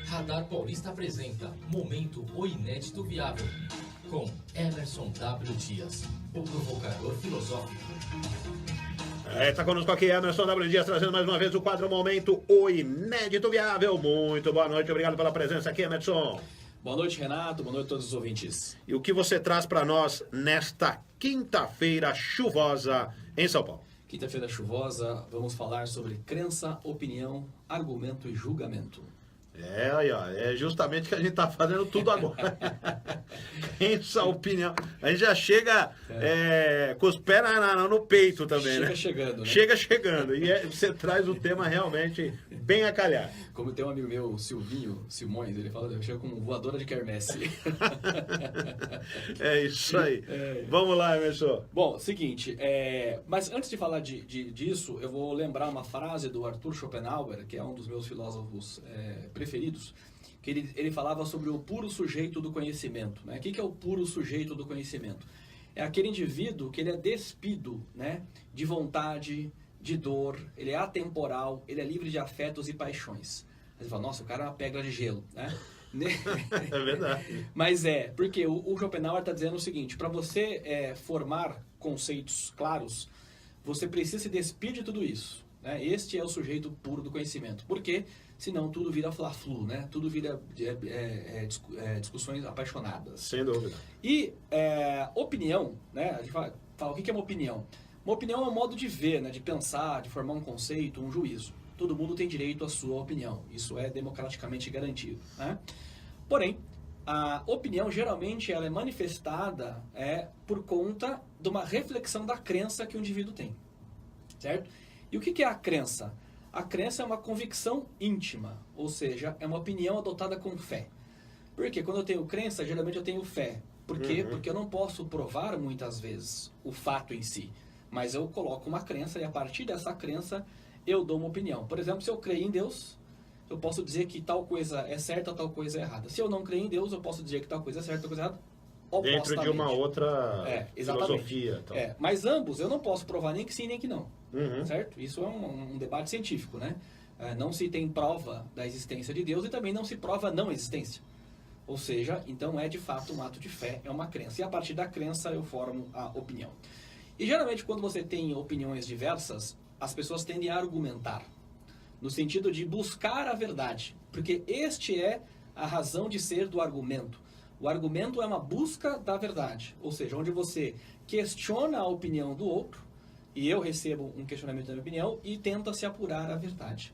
Radar Paulista apresenta Momento O Inédito Viável, com Emerson W. Dias, o provocador filosófico. Está conosco aqui Emerson W. Dias, trazendo mais uma vez o quadro Momento O Inédito Viável. Muito boa noite, obrigado pela presença aqui, Emerson. Boa noite, Renato. Boa noite a todos os ouvintes. E o que você traz para nós nesta quinta-feira chuvosa em São Paulo? Quinta-feira chuvosa, vamos falar sobre crença, opinião, argumento e julgamento. É justamente o que a gente está fazendo tudo agora. Crença, opinião. A gente já chega com os pés no peito também, Chega né? chegando, né? Chega chegando. E você traz o tema realmente bem a calhar. Como tem um amigo meu, Silvinho Simões, ele fala, eu chego como voadora de quermesse. É isso aí. Vamos lá, Emerson. Bom, seguinte, mas antes de falar disso, eu vou lembrar uma frase do Arthur Schopenhauer, que é um dos meus filósofos preferidos, que ele falava sobre o puro sujeito do conhecimento. Né? O que é o puro sujeito do conhecimento? É aquele indivíduo que ele é despido, né, de vontade, de dor, ele é atemporal, ele é livre de afetos e paixões. Aí você fala, nossa, o cara é uma pedra de gelo, né? É verdade. Mas porque o Schopenhauer está dizendo o seguinte, para você formar conceitos claros, você precisa se despir de tudo isso. Né? Este é o sujeito puro do conhecimento. Por quê? Senão tudo vira fla-flu, né? Tudo vira discussões apaixonadas. Sem dúvida. E opinião, né? A gente fala, o que é uma opinião? Uma opinião é um modo de ver, né? De pensar, de formar um conceito, um juízo. Todo mundo tem direito à sua opinião. Isso é democraticamente garantido. Né? Porém, a opinião geralmente ela é manifestada por conta de uma reflexão da crença que o indivíduo tem. Certo? E o que é a crença? A crença é uma convicção íntima, ou seja, é uma opinião adotada com fé. Porque quando eu tenho crença, geralmente eu tenho fé. Por quê? Porque eu não posso provar muitas vezes o fato em si. Mas eu coloco uma crença e a partir dessa crença eu dou uma opinião. Por exemplo, se eu creio em Deus, eu posso dizer que tal coisa é certa, tal coisa é errada. Se eu não creio em Deus, eu posso dizer que tal coisa é certa, tal coisa é errada. Dentro de uma outra exatamente. filosofia. Então. Mas ambos eu não posso provar nem que sim, nem que não. Certo? Isso é um debate científico, né? Não se tem prova da existência de Deus e também não se prova a não existência. Ou seja, então é de fato um ato de fé, é uma crença. E a partir da crença eu formo a opinião. E geralmente quando você tem opiniões diversas, as pessoas tendem a argumentar. No sentido de buscar a verdade. Porque este é a razão de ser do argumento. O argumento é uma busca da verdade, ou seja, onde você questiona a opinião do outro, e eu recebo um questionamento da minha opinião, e tenta se apurar a verdade.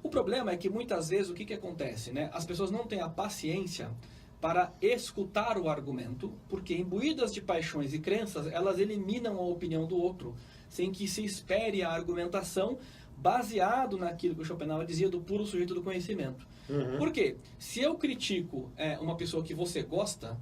O problema é que muitas vezes o que acontece? Né? As pessoas não têm a paciência para escutar o argumento, porque imbuídas de paixões e crenças, elas eliminam a opinião do outro, sem que se espere a argumentação baseado naquilo que o Schopenhauer dizia do puro sujeito do conhecimento. Por quê? Se eu critico uma pessoa que você gosta,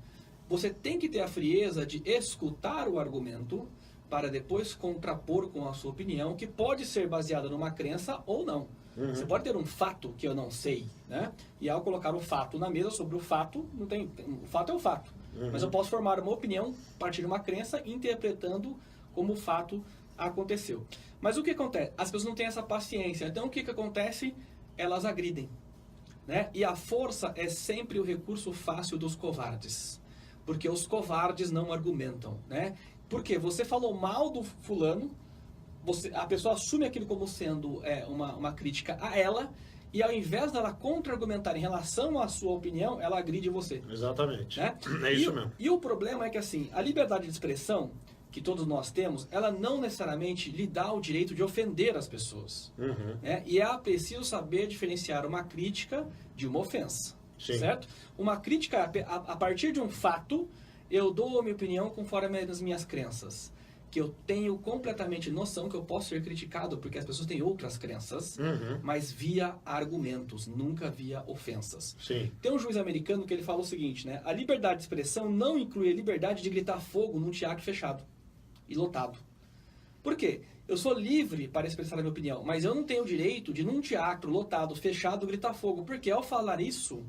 você tem que ter a frieza de escutar o argumento para depois contrapor com a sua opinião, que pode ser baseada numa crença ou não. Você pode ter um fato que eu não sei, né? E ao colocar o fato na mesa sobre o fato, não tem, o fato é o fato. Mas eu posso formar uma opinião a partir de uma crença, interpretando como o fato aconteceu. Mas o que acontece? As pessoas não têm essa paciência. Então o que acontece? Elas agridem. Né? E a força é sempre o recurso fácil dos covardes. Porque os covardes não argumentam. Né? Porque você falou mal do fulano, a pessoa assume aquilo como sendo uma crítica a ela, e ao invés dela contra-argumentar em relação à sua opinião, ela agride você. Exatamente. Né? É isso mesmo. E o problema é que assim, a liberdade de expressão que todos nós temos, ela não necessariamente lhe dá o direito de ofender as pessoas. Né? E é preciso saber diferenciar uma crítica de uma ofensa. Sim. Certo? Uma crítica, a partir de um fato, eu dou a minha opinião conforme as minhas crenças. Que eu tenho completamente noção que eu posso ser criticado, porque as pessoas têm outras crenças, mas via argumentos, nunca via ofensas. Sim. Tem um juiz americano que ele fala o seguinte, né? A liberdade de expressão não inclui a liberdade de gritar fogo num teatro fechado e lotado. Por quê? Eu sou livre para expressar a minha opinião, mas eu não tenho o direito de, num teatro lotado, fechado, gritar fogo. Porque ao falar isso,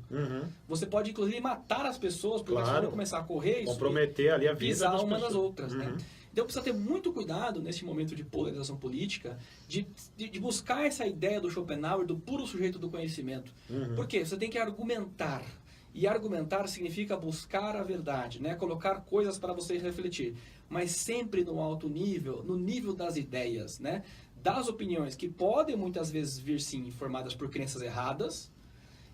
você pode, inclusive, matar as pessoas, porque as pessoas vão começar a correr comprometer ali a vida pisar das uma das pessoas. outras. Né? Então precisa ter muito cuidado nesse momento de polarização política, de buscar essa ideia do Schopenhauer, do puro sujeito do conhecimento. Por quê? Você tem que argumentar. E argumentar significa buscar a verdade, né? Colocar coisas para você refletir. Mas sempre no alto nível, no nível das ideias, né? Das opiniões que podem muitas vezes vir sim formadas por crenças erradas.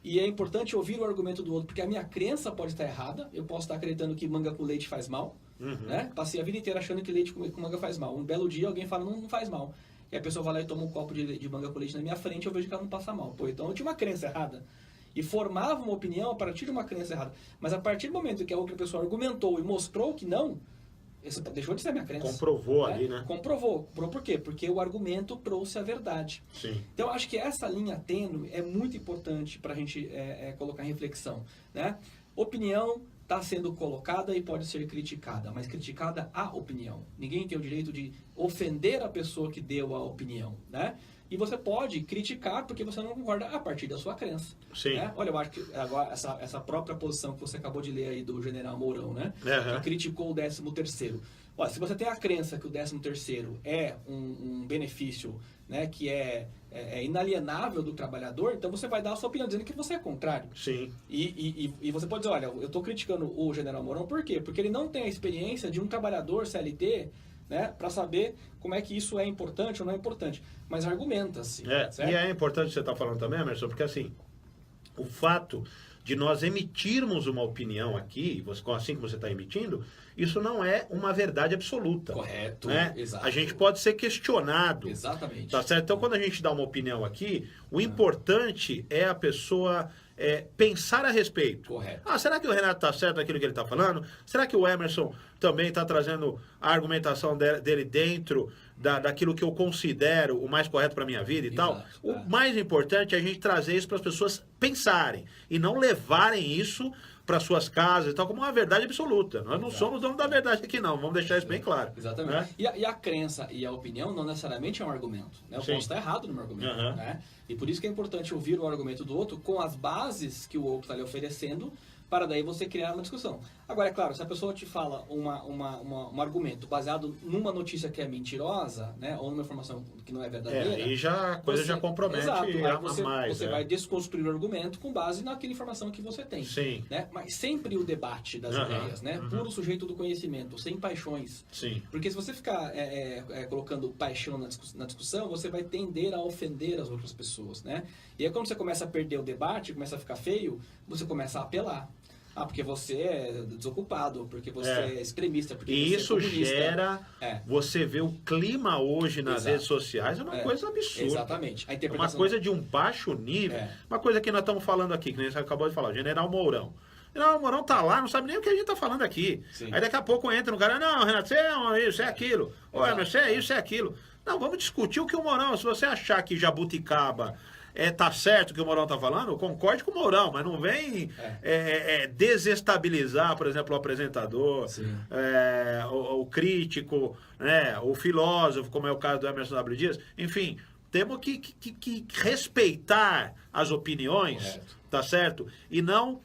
E é importante ouvir o argumento do outro, porque a minha crença pode estar errada. Eu posso estar acreditando que manga com leite faz mal. Né? Passei a vida inteira achando que leite com manga faz mal. Um belo dia alguém fala, não faz mal. E a pessoa vai lá e toma um copo de manga com leite na minha frente, eu vejo que ela não passa mal. Pô, então eu tinha uma crença errada. E formava uma opinião a partir de uma crença errada. Mas a partir do momento que a outra pessoa argumentou e mostrou que não, isso deixou de ser minha crença. Comprovou ali, né? Comprovou. Por quê? Porque o argumento trouxe a verdade. Sim. Então, eu acho que essa linha tênue é muito importante para a gente colocar em reflexão. Né? Opinião está sendo colocada e pode ser criticada, mas criticada a opinião. Ninguém tem o direito de ofender a pessoa que deu a opinião, né? E você pode criticar porque você não concorda a partir da sua crença. Sim. Né? Olha, eu acho que agora essa própria posição que você acabou de ler aí do general Mourão, né? Que criticou o 13º. Olha, se você tem a crença que o 13º é um benefício, né, que é inalienável do trabalhador, então você vai dar a sua opinião dizendo que você é contrário. Sim. E você pode dizer, olha, eu estou criticando o general Mourão, por quê? Porque ele não tem a experiência de um trabalhador CLT, né, para saber como é que isso é importante ou não é importante. Mas argumenta-se. E é importante você estar falando também, Emerson, porque assim, o fato de nós emitirmos uma opinião aqui, assim como você está emitindo, isso não é uma verdade absoluta. Correto, né? Exato. A gente pode ser questionado. Exatamente. Tá certo? Então, quando a gente dá uma opinião aqui, o importante é a pessoa pensar a respeito. Correto. Será que o Renato está certo naquilo que ele está falando? Será que o Emerson também está trazendo a argumentação dele dentro daquilo que eu considero o mais correto para a minha vida e tal? O mais importante é a gente trazer isso para as pessoas pensarem e não levarem isso para suas casas e tal, como uma verdade absoluta. Nós não somos donos da verdade aqui, não. Vamos deixar isso bem claro. Exatamente. Né? E a crença e a opinião não necessariamente é um argumento. Né? Eu posso estar errado no meu argumento. Né? E por isso que é importante ouvir o argumento do outro com as bases que o outro está lhe oferecendo, para daí você criar uma discussão. Agora, é claro, se a pessoa te fala um argumento baseado numa notícia que é mentirosa, né, ou numa informação que não é verdadeira... aí a coisa já compromete mais. Você vai desconstruir o argumento com base naquela informação que você tem. Sim. Né? Mas sempre o debate das ideias, né? Puro sujeito do conhecimento, sem paixões. Sim. Porque se você ficar colocando paixão na discussão, você vai tender a ofender as outras pessoas, né? E aí quando você começa a perder o debate, começa a ficar feio, você começa a apelar. Porque você é desocupado, porque você é extremista, porque e você isso é comunista. gera... Você vê o clima hoje nas redes sociais, é uma coisa absurda. Exatamente. A interpretação... É uma coisa de um baixo nível. Uma coisa que nós estamos falando aqui, que nem você acabou de falar, o general Mourão. O general Mourão tá lá, não sabe nem o que a gente tá falando aqui. Sim. Aí daqui a pouco entra um cara, não, Renato, você é isso, é aquilo. Ô, Emerson, você é isso, é aquilo. Não, vamos discutir o que o Mourão... Se você achar que jabuticaba... tá certo o que o Mourão tá falando, concorde com o Mourão, mas não vem desestabilizar, por exemplo, o apresentador, o crítico, né, o filósofo, como é o caso do Emerson W. Dias. Enfim, temos que respeitar as opiniões, tá certo? E não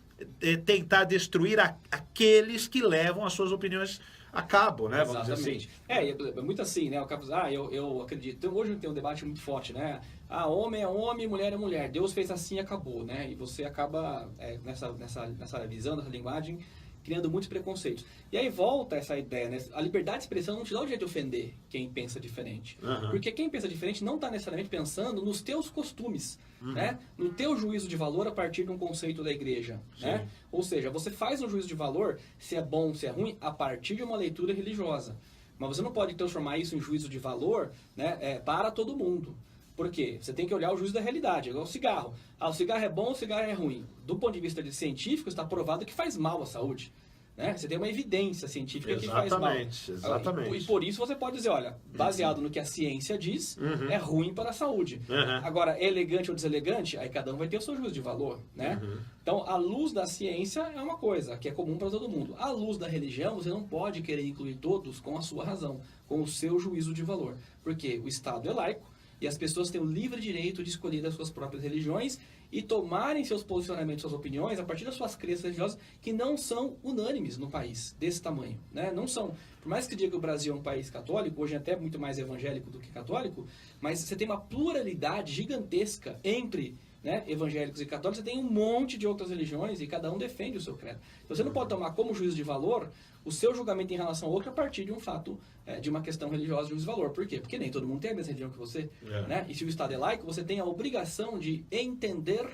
tentar destruir aqueles que levam as suas opiniões a cabo, né? Vamos dizer assim. É muito assim, né? O cara eu acredito. Então, hoje tem um debate muito forte, né? Homem é homem, mulher é mulher. Deus fez assim e acabou, né? E você acaba, nessa visão, nessa linguagem, criando muitos preconceitos. E aí volta essa ideia, né? A liberdade de expressão não te dá o direito de ofender quem pensa diferente. Porque quem pensa diferente não está necessariamente pensando nos teus costumes, né? No teu juízo de valor a partir de um conceito da igreja, né? Ou seja, você faz um juízo de valor, se é bom, se é ruim, a partir de uma leitura religiosa. Mas você não pode transformar isso em juízo de valor, né, para todo mundo. Por quê? Você tem que olhar o juízo da realidade, igual o cigarro. O cigarro é bom, o cigarro é ruim. Do ponto de vista científico, está provado que faz mal à saúde. Né? Você tem uma evidência científica que faz mal. Exatamente. E por isso você pode dizer, olha, baseado no que a ciência diz, é ruim para a saúde. Agora, é elegante ou deselegante? Aí cada um vai ter o seu juízo de valor. Né? Então, a luz da ciência é uma coisa que é comum para todo mundo. A luz da religião, você não pode querer incluir todos com a sua razão, com o seu juízo de valor. Porque o Estado é laico, E as pessoas têm o livre direito de escolher as suas próprias religiões e tomarem seus posicionamentos, suas opiniões, a partir das suas crenças religiosas, que não são unânimes no país desse tamanho, né? Não são. Por mais que diga que o Brasil é um país católico, hoje é até muito mais evangélico do que católico, mas você tem uma pluralidade gigantesca entre, né, evangélicos e católicos. Você tem um monte de outras religiões e cada um defende o seu credo. Então você não pode tomar como juízo de valor o seu julgamento em relação ao outro a partir de um fato, de uma questão religiosa de juízo de valor. Por quê? Porque nem todo mundo tem a mesma religião que você. Né? E se o Estado é laico, você tem a obrigação de entender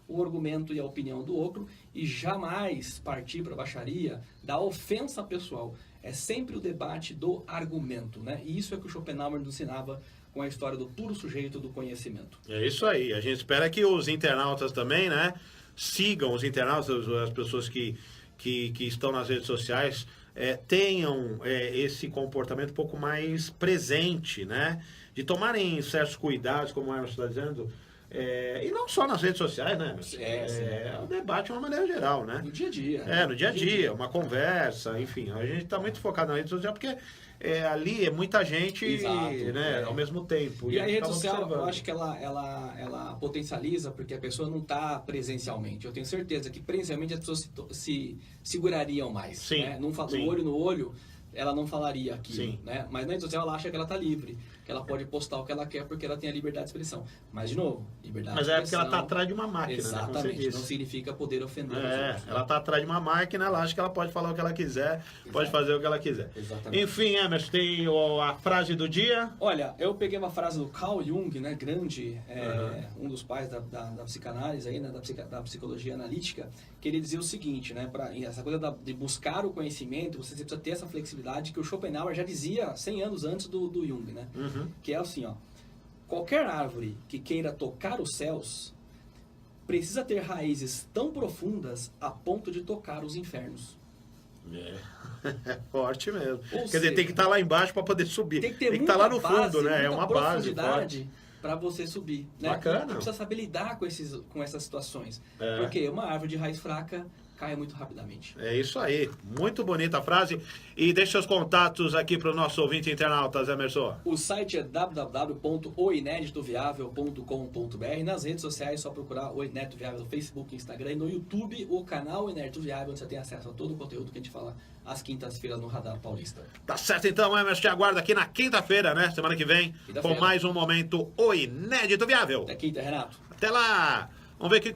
o argumento e a opinião do outro e jamais partir para a baixaria da ofensa pessoal. É sempre o debate do argumento, né? E isso é que o Schopenhauer nos ensinava com a história do puro sujeito do conhecimento. É isso aí. A gente espera que os internautas também, né, sigam os internautas, as pessoas que estão nas redes sociais, tenham esse comportamento um pouco mais presente, né? De tomarem certos cuidados, como o Emerson está dizendo, e não só nas redes sociais, né? O debate de uma maneira geral, né? No dia a dia. No dia a dia, uma conversa, enfim. A gente está muito focado na rede social porque ali é muita gente, Exato, né, ao mesmo tempo. E a rede social, eu acho que ela potencializa porque a pessoa não está presencialmente. Eu tenho certeza que presencialmente as pessoas se segurariam mais. Sim, né? Não sim. Olho no olho, ela não falaria aquilo. Sim. Né? Mas na rede social ela acha que ela está livre, que ela pode postar o que ela quer porque ela tem a liberdade de expressão. Mas, de novo, liberdade de expressão... Mas é porque ela está atrás de uma máquina, exatamente, né? não significa poder ofender os outros. Ela está atrás de uma máquina, ela acha que ela pode falar o que ela quiser, pode fazer o que ela quiser. Exatamente. Enfim, Emerson, tem a frase do dia? Olha, eu peguei uma frase do Carl Jung, né, grande, um dos pais da psicanálise, aí, né, da psicologia analítica, que ele dizia o seguinte, né, essa coisa de buscar o conhecimento, você precisa ter essa flexibilidade que o Schopenhauer já dizia 100 anos antes do Jung, né? Que é assim, ó, qualquer árvore que queira tocar os céus precisa ter raízes tão profundas a ponto de tocar os infernos. Forte mesmo. Ou Quer dizer, tem que estar lá embaixo para poder subir. Tem que ter estar lá no fundo, né? É uma base profundidade para você subir. Né? Bacana. Você precisa saber lidar com essas situações. Porque uma árvore de raiz fraca cai muito rapidamente. É isso aí. Muito bonita a frase. E deixa seus contatos aqui para o nosso ouvinte internauta, Emerson. O site é www.oineditoviável.com.br. Nas redes sociais é só procurar o Inédito Viável no Facebook, Instagram e no YouTube, o canal Inédito Viável, onde você tem acesso a todo o conteúdo que a gente fala às quintas-feiras no Radar Paulista. Tá certo então, Emerson. Te aguardo aqui na quinta-feira, né? Semana que vem, com mais um momento O Inédito Viável. Até quinta, Renato. Até lá. Vamos ver que